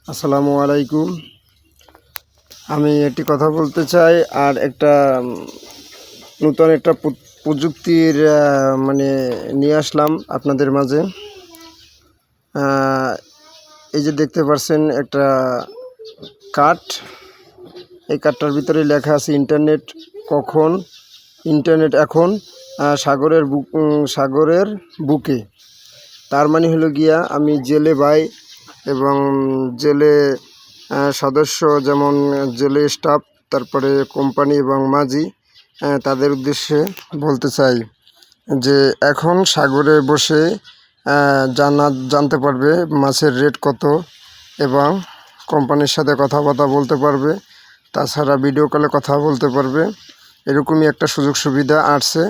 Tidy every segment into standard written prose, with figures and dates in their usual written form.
আসসালামু আলাইকুম। আমি একটি কথা বলতে চাই, আর একটা নতুন একটা প্রযুক্তির মানে নিয়ে আসলাম আপনাদের মাঝে। এই যে দেখতে পাচ্ছেন একটা কার্ড, এই কার্ডটার ভিতরে লেখা আছে ইন্টারনেট এখন সাগরের বুকে। তার মানে হলো গিয়া আমি জেলে ভাই এবং জেলে সদস্য, যেমন জেলে স্টাফ, তারপরে কোম্পানি এবং মাঝি, তাদের উদ্দেশ্যে বলতে চাই যে এখন সাগরে বসে জানতে পারবে মাছের রেট কত, এবং কোম্পানির সাথে কথাবার্তা বলতে পারবে, তাছাড়া ভিডিও কলে কথা বলতে পারবে। এরকমই একটা সুযোগ সুবিধা আসছে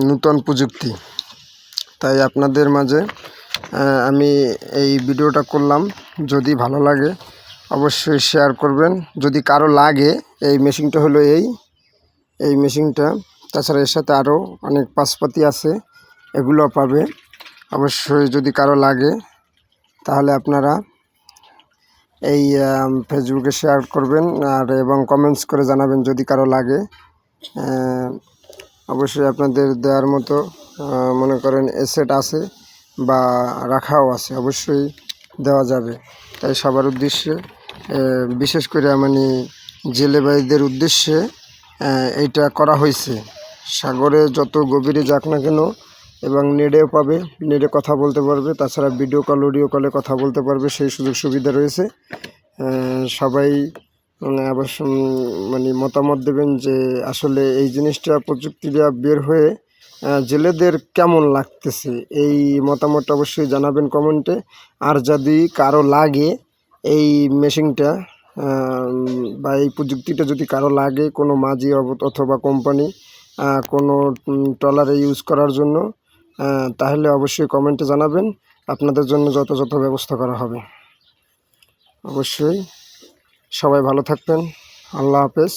নূতন প্রযুক্তি। তাই আপনাদের মাঝে আমি এই ভিডিওটা করলাম। যদি ভালো লাগে অবশ্যই শেয়ার করবেন। যদি কারো লাগে, এই মেশিনটা হলো এই মেশিনটা, তাছাড়া এর সাথে আরও অনেক পাশপাতি আছে, এগুলো পাবে। অবশ্যই যদি কারো লাগে তাহলে আপনারা এই ফেসবুকে শেয়ার করবেন এবং কমেন্টস করে জানাবেন যদি কারো লাগে। অবশ্যই আপনাদের দেওয়ার মতো মনে করেন এসেট আছে বা রাখাও আছে, অবশ্যই দেওয়া যাবে। তাই সবার উদ্দেশ্যে, বিশেষ করে মানে জেলে ভাইদের উদ্দেশ্যে এইটা করা হয়েছে। সাগরে যত গভীরে যাক না কেন, এবং নেটেও পাবে, নেটে কথা বলতে পারবে, তাছাড়া ভিডিও কল অডিও কলে কথা বলতে পারবে, সেই সুযোগ সুবিধা রয়েছে। সবাই অবশ্য মানে মতামত দেবেন যে আসলে এই জিনিসটা প্রযুক্তিটা বের হয়ে জেলেদের কেমন লাগতেছে। এই মতামতটা অবশ্যই জানাবেন কমেন্টে। আর যদি কারো লাগে এই মেশিনটা বা এই প্রযুক্তিটা যদি কারো লাগে, কোনো মাঝি অথবা কোম্পানি কোনো ট্রলারে ইউজ করার জন্য, তাহলে অবশ্যই কমেন্টে জানাবেন। আপনাদের জন্য যথাযথ ব্যবস্থা করা হবে। অবশ্যই সবাই ভালো থাকবেন। আল্লাহ হাফেজ।